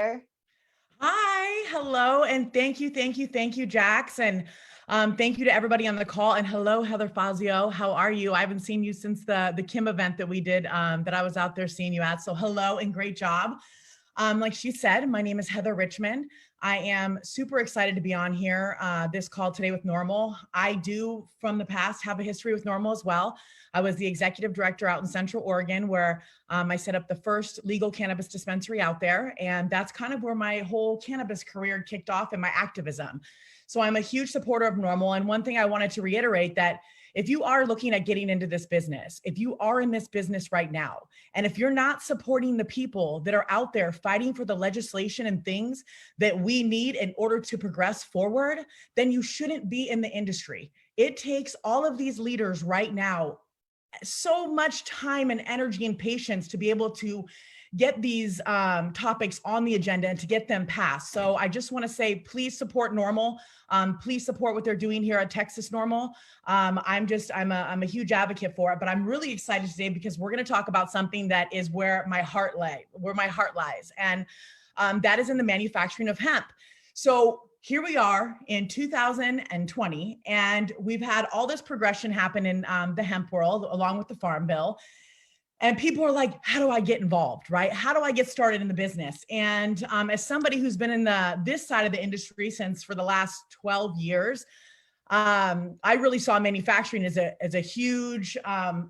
Hi, hello, and thank you, Jax, and thank you to everybody on the call. And hello, Heather Fazio, how are you? I haven't seen you since the Kim event that we did, that I was out there seeing you at. So hello and great job. Like she said, my name is Heather Richmond. I am super excited to be on here, this call today with NORML. I do, from the past, have a history with NORML as well. I was the executive director out in Central Oregon, where I set up the first legal cannabis dispensary out there. And that's kind of where my whole cannabis career kicked off in my activism. So I'm a huge supporter of NORML. And one thing I wanted to reiterate, that if you are looking at getting into this business, if you are in this business right now, and if you're not supporting the people that are out there fighting for the legislation and things that we need in order to progress forward, then you shouldn't be in the industry. It takes all of these leaders right now so much time and energy and patience to be able to get these topics on the agenda and to get them passed. So I just want to say, please support NORML. Please support what they're doing here at Texas NORML. I'm a huge advocate for it, but I'm really excited today because we're going to talk about something that is where my heart lies. And that is in the manufacturing of hemp. So here we are in 2020, and we've had all this progression happen in the hemp world along with the Farm Bill. And people are like, how do I get involved, right? How do I get started in the business? And as somebody who's been in this side of the industry since for the last 12 years, I really saw manufacturing as a huge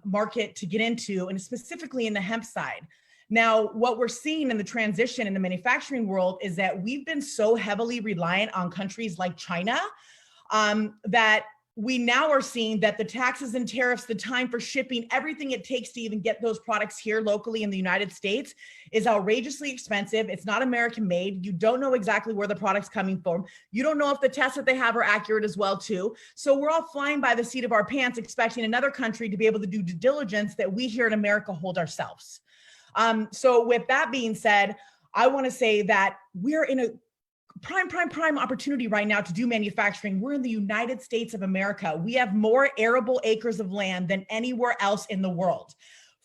market to get into, and specifically in the hemp side. Now, what we're seeing in the transition in the manufacturing world is that we've been so heavily reliant on countries like China that we now are seeing that the taxes and tariffs, the time for shipping, everything it takes to even get those products here locally in the United States is outrageously expensive. It's not American made. You don't know exactly where the product's coming from. You don't know if the tests that they have are accurate as well too. So we're all flying by the seat of our pants, expecting another country to be able to do due diligence that we here in America hold ourselves. So with that being said, I want to say that we're in a prime opportunity right now to do manufacturing. We're in the United States of America. We have more arable acres of land than anywhere else in the world.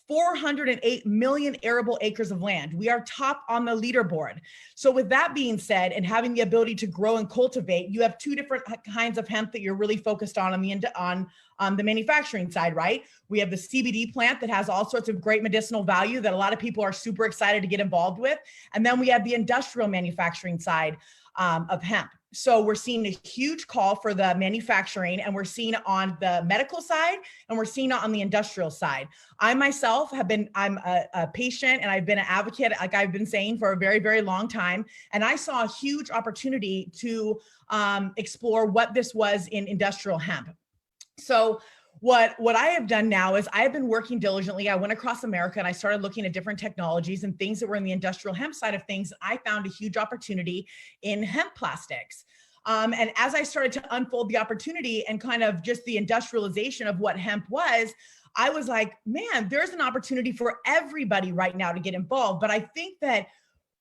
408 million arable acres of land. We are top on the leaderboard. So with that being said, and having the ability to grow and cultivate, you have two different kinds of hemp that you're really focused on the manufacturing side, right? We have the CBD plant that has all sorts of great medicinal value that a lot of people are super excited to get involved with. And then we have the industrial manufacturing side of hemp. So we're seeing a huge call for the manufacturing, and we're seeing it on the medical side, and we're seeing it on the industrial side. I myself I'm a patient, and I've been an advocate, like I've been saying, for a very, very long time. And I saw a huge opportunity to explore what this was in industrial hemp. So what I have done now is I have been working diligently. I went across America and I started looking at different technologies and things that were in the industrial hemp side of things. I found a huge opportunity in hemp plastics. And as I started to unfold the opportunity and kind of just the industrialization of what hemp was, I was like, man, there's an opportunity for everybody right now to get involved. But I think that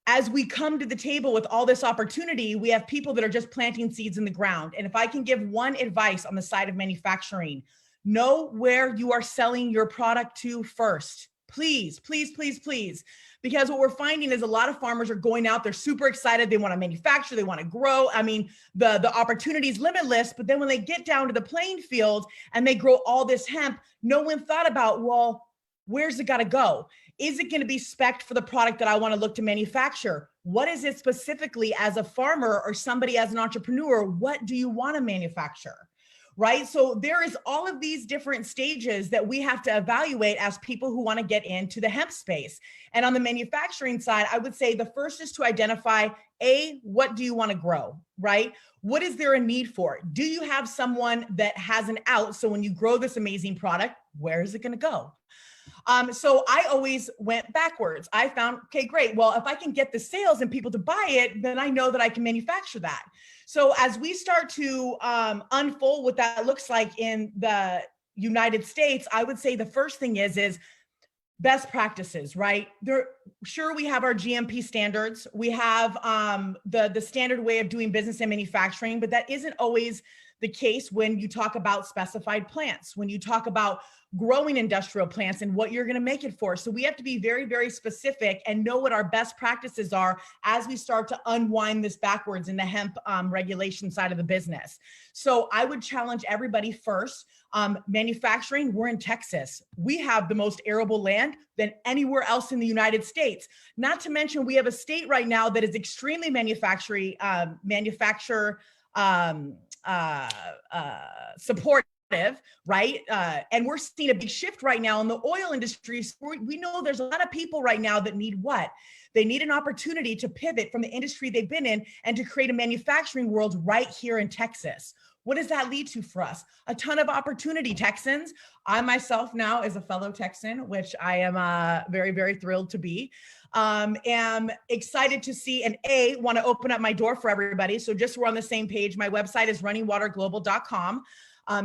as we come to the table with all this opportunity, we have people that are just planting seeds in the ground. And if I can give one advice on the side of manufacturing, know where you are selling your product to first. Please, please, please, please. Because what we're finding is a lot of farmers are going out, they're super excited, they want to manufacture, they want to grow. I mean, the opportunity is limitless, but then when they get down to the playing field and they grow all this hemp, no one thought about, well, where's it got to go? Is it going to be spec'd for the product that I want to look to manufacture? What is it specifically as a farmer or somebody as an entrepreneur? What do you want to manufacture? Right? So there is all of these different stages that we have to evaluate as people who want to get into the hemp space. And on the manufacturing side, I would say the first is to identify, what do you want to grow, right? What is there a need for? Do you have someone that has an out? So when you grow this amazing product, where is it going to go? So I always went backwards. I found, okay, great. Well, if I can get the sales and people to buy it, then I know that I can manufacture that. So as we start to unfold what that looks like in the United States, I would say the first thing is best practices, right? Sure, we have our GMP standards. We have the standard way of doing business and manufacturing, but that isn't always the case when you talk about specified plants, when you talk about growing industrial plants and what you're going to make it for. So we have to be very, very specific and know what our best practices are as we start to unwind this backwards in the hemp regulation side of the business. So I would challenge everybody first. Manufacturing, we're in Texas. We have the most arable land than anywhere else in the United States. Not to mention, we have a state right now that is extremely supportive, right? And we're seeing a big shift right now in the oil industry. We know there's a lot of people right now that need what? They need an opportunity to pivot from the industry they've been in and to create a manufacturing world right here in Texas. What does that lead to for us? A ton of opportunity, Texans. I myself now, as a fellow Texan, which I am very, very thrilled to be, am excited to see and want to open up my door for everybody. So just so we're on the same page, my website is runningwaterglobal.com.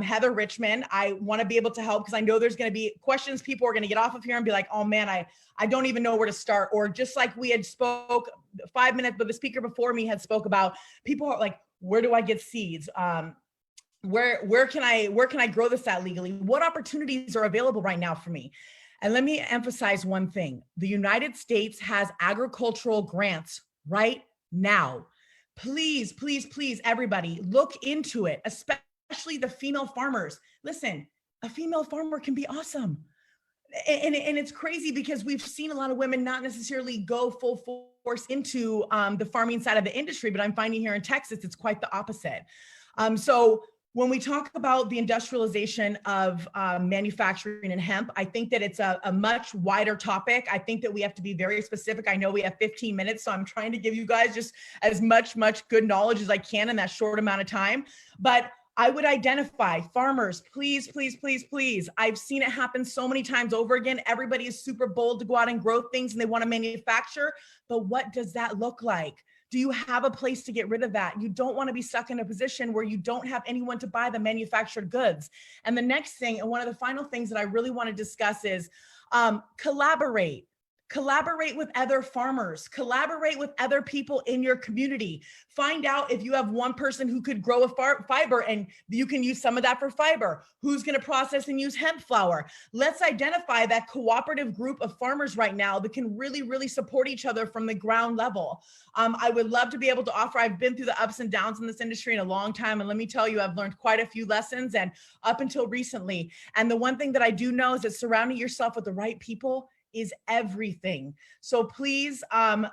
Heather Richmond, I want to be able to help because I know there's going to be questions. People are going to get off of here and be like, oh man, I don't even know where to start. Or just like we had spoke 5 minutes, but the speaker before me had spoke about, people are like, where do I get seeds? Where can I grow this at legally? What opportunities are available right now for me? And let me emphasize one thing. The United States has agricultural grants right now. Please, please, please, everybody, look into it, especially the female farmers. Listen, a female farmer can be awesome. And it's crazy because we've seen a lot of women not necessarily go full force into the farming side of the industry, but I'm finding here in Texas, it's quite the opposite. So when we talk about the industrialization of manufacturing and hemp, I think that it's a much wider topic. I think that we have to be very specific. I know we have 15 minutes, so I'm trying to give you guys just as much good knowledge as I can in that short amount of time. But I would identify farmers, please, please, please, please. I've seen it happen so many times over again. Everybody is super bold to go out and grow things and they want to manufacture, but what does that look like? Do you have a place to get rid of that? You don't want to be stuck in a position where you don't have anyone to buy the manufactured goods. And the next thing, and one of the final things that I really want to discuss is collaborate. Collaborate with other farmers, collaborate with other people in your community. Find out if you have one person who could grow a fiber and you can use some of that for fiber. Who's going to process and use hemp flower? Let's identify that cooperative group of farmers right now that can really, really support each other from the ground level. I would love to be able to offer, I've been through the ups and downs in this industry in a long time. And let me tell you, I've learned quite a few lessons and up until recently. And the one thing that I do know is that surrounding yourself with the right people is everything. So please,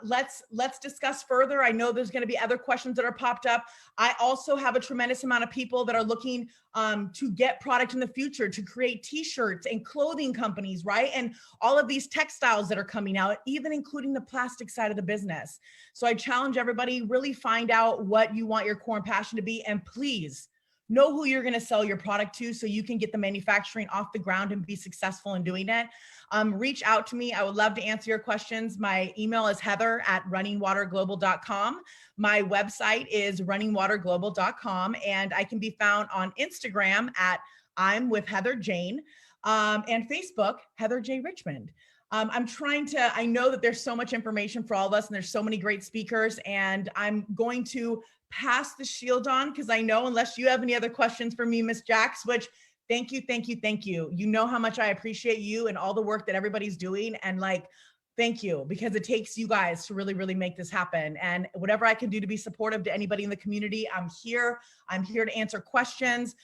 let's discuss further. I know there's going to be other questions that are popped up. I also have a tremendous amount of people that are looking to get product in the future, to create t-shirts and clothing companies, right? And all of these textiles that are coming out, even including the plastic side of the business. So I challenge everybody, really find out what you want your core and passion to be, and please know who you're going to sell your product to so you can get the manufacturing off the ground and be successful in doing it. Reach out to me. I would love to answer your questions. My email is heather@runningwaterglobal.com. My website is runningwaterglobal.com, and I can be found on Instagram at I'm with Heather Jane, and Facebook, Heather J. Richmond. I know that there's so much information for all of us and there's so many great speakers, and I'm going to pass the shield on because I know unless you have any other questions for me, Miss Jax, which thank you, thank you, thank you. You know how much I appreciate you and all the work that everybody's doing. And like, thank you, because it takes you guys to really, really make this happen. And whatever I can do to be supportive to anybody in the community, I'm here. I'm here to answer questions.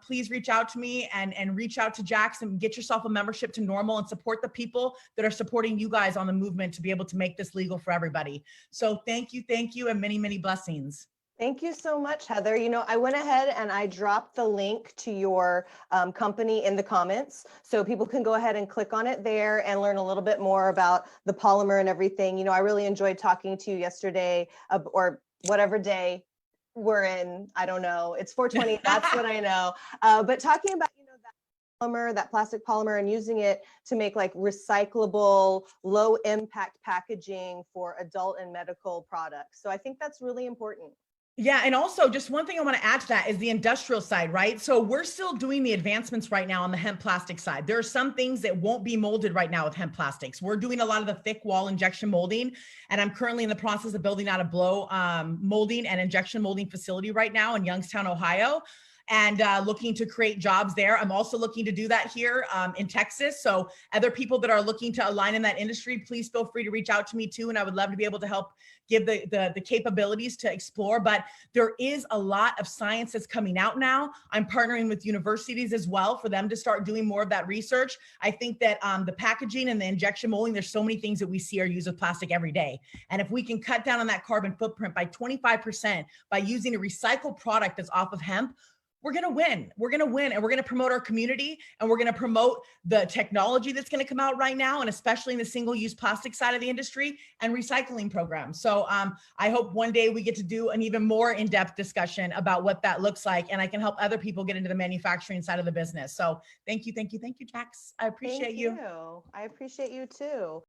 Please reach out to me and reach out to Jax and get yourself a membership to NORML and support the people that are supporting you guys on the movement to be able to make this legal for everybody. So thank you, and many, many blessings. Thank you so much, Heather. You know, I went ahead and I dropped the link to your company in the comments, so people can go ahead and click on it there and learn a little bit more about the polymer and everything. You know, I really enjoyed talking to you yesterday, or whatever day we're in. I don't know. It's 420. That's what I know. But talking about, you know, that polymer, that plastic polymer, and using it to make like recyclable, low impact packaging for adult and medical products. So I think that's really important. Yeah. And also just one thing I want to add to that is the industrial side, right? So we're still doing the advancements right now on the hemp plastic side. There are some things that won't be molded right now with hemp plastics. We're doing a lot of the thick wall injection molding, and I'm currently in the process of building out a blow molding and injection molding facility right now in Youngstown, Ohio. and looking to create jobs there. I'm also looking to do that here in Texas. So other people that are looking to align in that industry, please feel free to reach out to me too. And I would love to be able to help give the capabilities to explore. But there is a lot of science that's coming out now. I'm partnering with universities as well for them to start doing more of that research. I think that the packaging and the injection molding, there's so many things that we see are used with plastic every day. And if we can cut down on that carbon footprint by 25% by using a recycled product that's off of hemp, we're going to win. We're going to win, and we're going to promote our community, and we're going to promote the technology that's going to come out right now, and especially in the single-use plastic side of the industry and recycling programs. So I hope one day we get to do an even more in-depth discussion about what that looks like, and I can help other people get into the manufacturing side of the business. So thank you, Jax. I appreciate you. I appreciate you too.